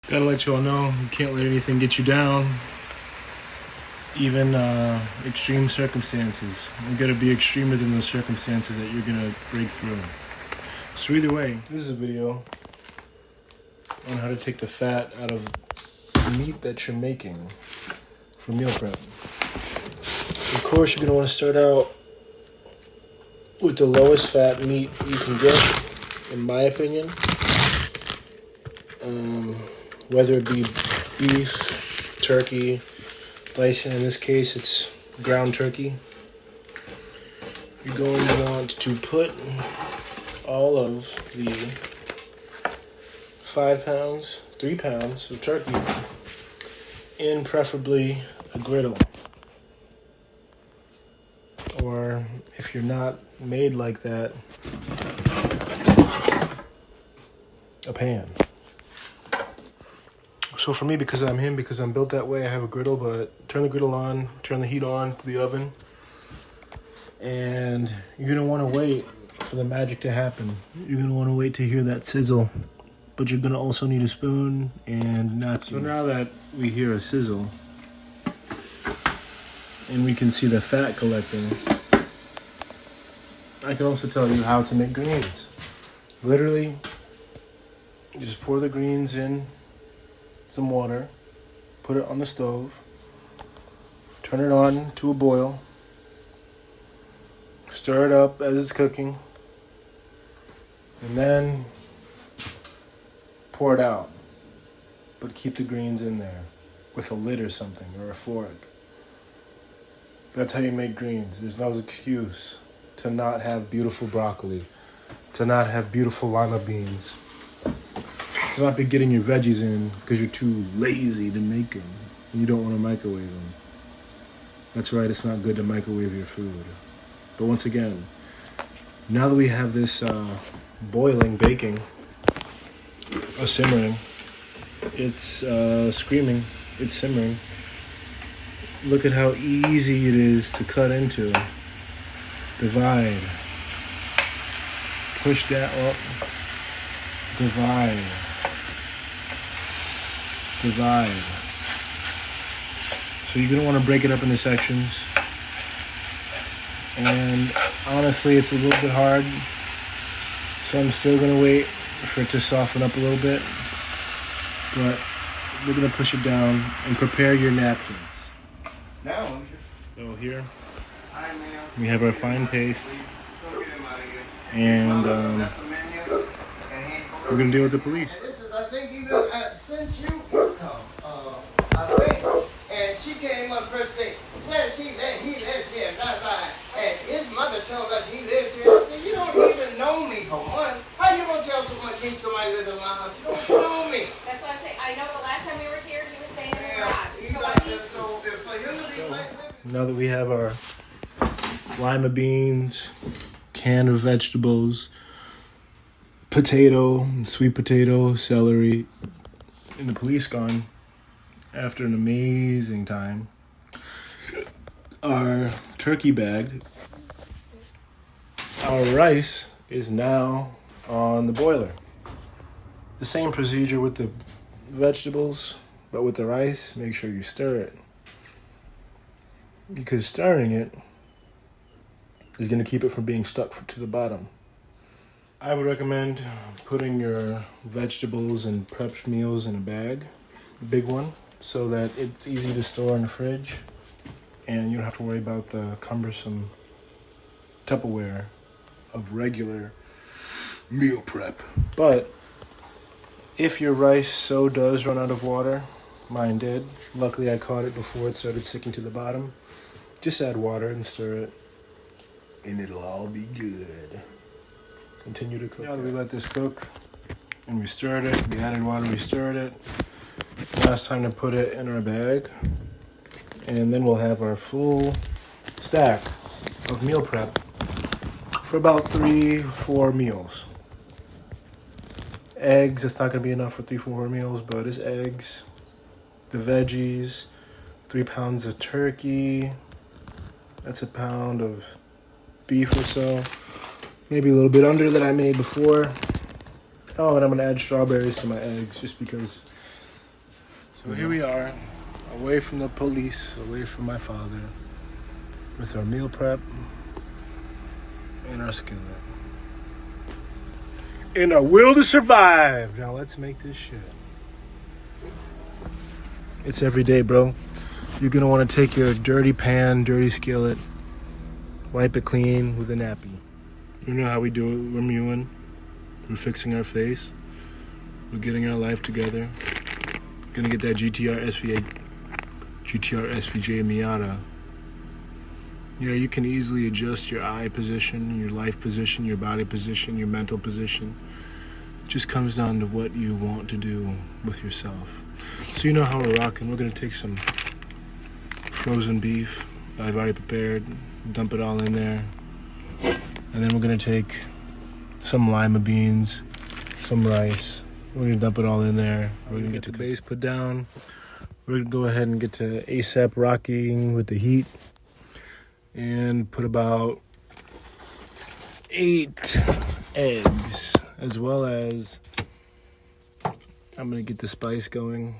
Gotta let you all know, you can't let anything get you down. Even extreme circumstances. You gotta be extremer than those circumstances that you're gonna break through. So either way, this is a video on how to take the fat out of the meat that you're making for meal prep. Of course, you're gonna want to start out with the lowest fat meat you can get, in my opinion. Whether it be beef, turkey, bison, in this case it's ground turkey. You're going to want to put all of the 5 pounds, 3 pounds of turkey in preferably a griddle. Or if you're not made like that, a pan. So for me, because I'm built that way, I have a griddle, but turn the griddle on, turn the heat on to the oven, and you're gonna wanna wait for the magic to happen. You're gonna wanna wait to hear that sizzle, but you're gonna also need a spoon and napkins. So now that we hear a sizzle, and we can see the fat collecting, I can also tell you how to make greens. Literally, just pour the greens in some water, put it on the stove, turn it on to a boil, stir it up as it's cooking, and then pour it out. But keep the greens in there with a lid or something, or a fork. That's how you make greens. There's no excuse to not have beautiful broccoli, to not have beautiful lima beans, to not be getting your veggies in because you're too lazy to make them and you don't want to microwave them. That's right, it's not good to microwave your food. But once again, now that we have this boiling, baking, simmering, it's screaming, it's simmering. Look at how easy it is to cut into, divide, push that up, divide. So you're going to want to break it up into sections. And honestly, it's a little bit hard. So I'm still going to wait for it to soften up a little bit. But we're going to push it down and prepare your napkins. So here we have our fine paste. And we're going to deal with the police. I think even since you come, I think, and she came up first thing, said he lives here, not right. And his mother told us he lives here. I said, you don't even know me for one. How you gonna tell someone somebody lives in my house? You don't know me. That's what I say. I know the last time we were here, he was staying in the garage. So for him to be like living. Now that we have our lima beans, can of vegetables, potato, sweet potato, celery, and the police gone after an amazing time, our turkey bagged, our rice is now on the boiler. The same procedure with the vegetables, but with the rice, make sure you stir it. Because stirring it is going to keep it from being stuck to the bottom. I would recommend putting your vegetables and prepped meals in a bag, a big one, so that it's easy to store in the fridge and you don't have to worry about the cumbersome Tupperware of regular meal prep. But if your rice so does run out of water, mine did. Luckily I caught it before it started sticking to the bottom. Just add water and stir it, and it'll all be good. Continue to cook. Now that we let this cook and we stirred it, we added water, we stirred it. Now it's time to put it in our bag. And then we'll have our full stack of meal prep for about 3-4 meals. Eggs, it's not going to be enough for 3-4 meals, but it's eggs, the veggies, 3 pounds of turkey, that's a pound of beef or so. Maybe a little bit under that I made before. Oh, and I'm going to add strawberries to my eggs just because So here we are, away from the police, away from my father, with our meal prep and our skillet. And our will to survive. Now let's make this shit. It's every day, bro. You're gonna wanna take your dirty pan, dirty skillet, wipe it clean with a nappy. You know how we do it. We're mewing. We're fixing our face. We're getting our life together. Gonna get that GTR SVJ Miata. Yeah, you can easily adjust your eye position, your life position, your body position, your mental position. It just comes down to what you want to do with yourself. So you know how we're rocking. We're gonna take some frozen beef that I've already prepared, dump it all in there. And then we're gonna take some lima beans, some rice. We're gonna dump it all in there. We're gonna get the base put down. We're gonna go ahead and get to ASAP rocking with the heat. And put about 8 eggs, as well as I'm gonna get the spice going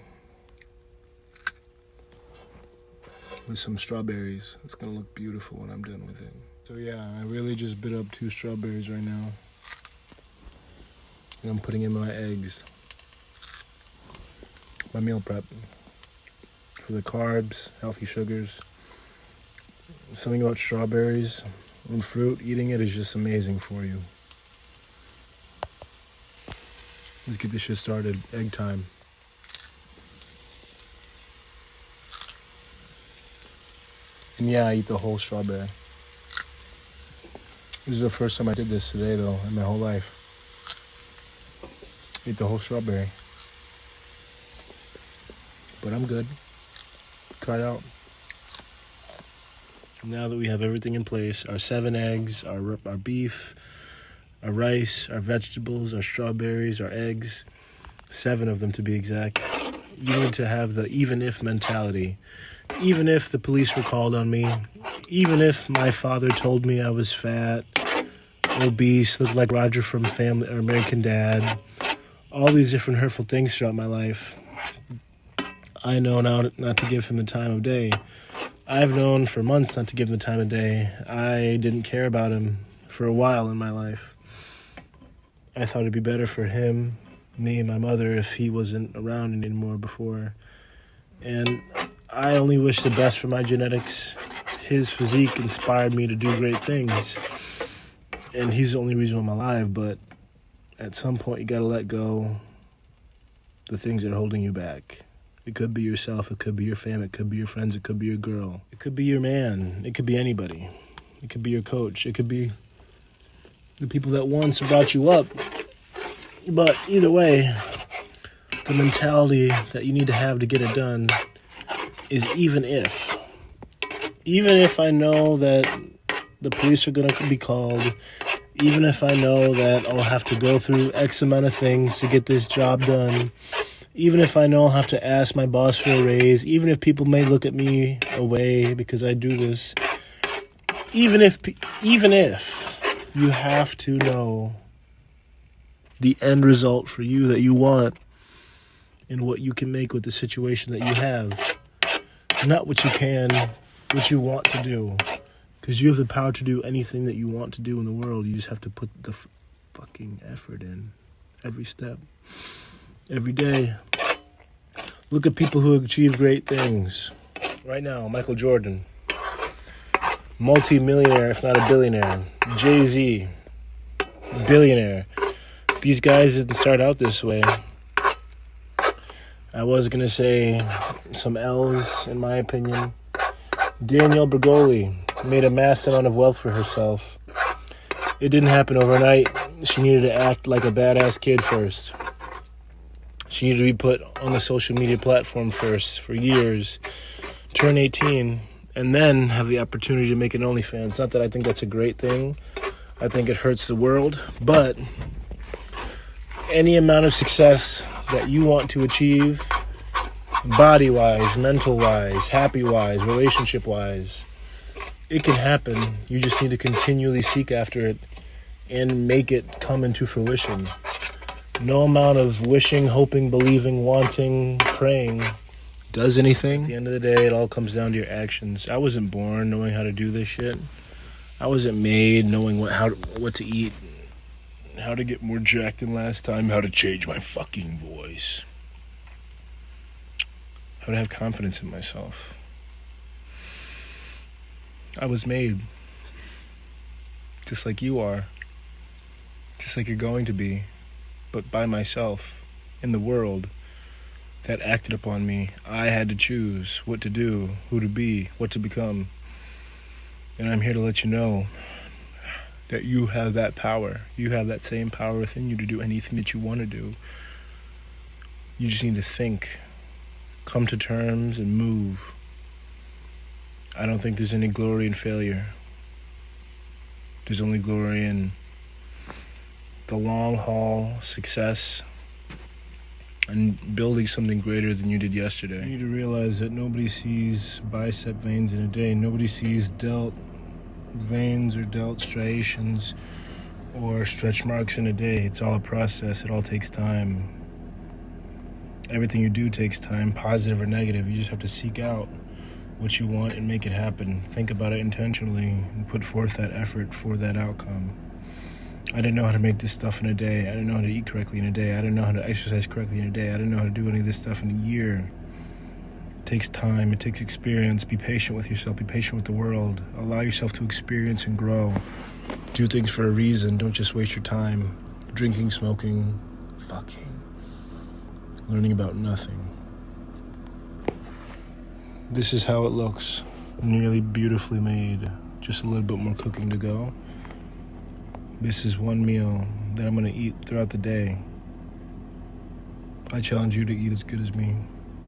with some strawberries. It's gonna look beautiful when I'm done with it. So yeah, I really just bit up 2 strawberries right now. And I'm putting in my eggs. My meal prep for the carbs, healthy sugars. Something about strawberries and fruit, eating it is just amazing for you. Let's get this shit started. Egg time. And yeah, I eat the whole strawberry. This is the first time I did this today, though, in my whole life. Eat the whole strawberry. But I'm good. Try it out. Now that we have everything in place, our 7 eggs, our beef, our rice, our vegetables, our strawberries, our eggs, 7 of them to be exact, you need to have the even if mentality. Even if the police were called on me, even if my father told me I was fat, obese, looked like Roger from Family or American Dad, all these different hurtful things throughout my life, I know now not to give him the time of day. I've known for months not to give him the time of day. I didn't care about him for a while in my life. I thought it'd be better for him, me, and my mother if he wasn't around anymore before. And I only wish the best for my genetics. His physique inspired me to do great things. And he's the only reason I'm alive, but at some point you gotta let go the things that are holding you back. It could be yourself, it could be your family, it could be your friends, it could be your girl. It could be your man, it could be anybody. It could be your coach, it could be the people that once brought you up. But either way, the mentality that you need to have to get it done is even if. Even if I know that the police are gonna be called, even if I know that I'll have to go through X amount of things to get this job done, even if I know I'll have to ask my boss for a raise, even if people may look at me away because I do this, even if you have to know the end result for you that you want and what you can make with the situation that you have, not what you can, what you want to do, because you have the power to do anything that you want to do in the world. You just have to put the fucking effort in every step. Every day. Look at people who achieve great things. Right now, Michael Jordan, multi-millionaire, if not a billionaire. Jay-Z, billionaire. These guys didn't start out this way. I was going to say some L's, in my opinion. Danielle Bregoli made a massive amount of wealth for herself. It didn't happen overnight. She needed to act like a badass kid first. She needed to be put on the social media platform first for years, turn 18, and then have the opportunity to make an OnlyFans. Not that I think that's a great thing. I think it hurts the world. But any amount of success that you want to achieve, body-wise, mental-wise, happy-wise, relationship-wise, it can happen. You just need to continually seek after it and make it come into fruition. No amount of wishing, hoping, believing, wanting, praying does anything. At the end of the day, it all comes down to your actions. I wasn't born knowing how to do this shit. I wasn't made knowing what to eat, how to get more jacked than last time, how to change my fucking voice, how to have confidence in myself. I was made just like you are, just like you're going to be, but by myself, in the world that acted upon me. I had to choose what to do, who to be, what to become. And I'm here to let you know that you have that power. You have that same power within you to do anything that you want to do. You just need to think, come to terms, and move. I don't think there's any glory in failure. There's only glory in the long haul success and building something greater than you did yesterday. You need to realize that nobody sees bicep veins in a day. Nobody sees delt veins or delt striations or stretch marks in a day. It's all a process. It all takes time. Everything you do takes time, positive or negative. You just have to seek out what you want and make it happen. Think about it intentionally and put forth that effort for that outcome. I didn't know how to make this stuff in a day. I didn't know how to eat correctly in a day. I didn't know how to exercise correctly in a day. I didn't know how to do any of this stuff in a year. It takes time. It takes experience. Be patient with yourself. Be patient with the world. Allow yourself to experience and grow. Do things for a reason. Don't just waste your time drinking, smoking, fucking, learning about nothing. This is how it looks. Nearly beautifully made. Just a little bit more cooking to go. This is one meal that I'm going to eat throughout the day. I challenge you to eat as good as me.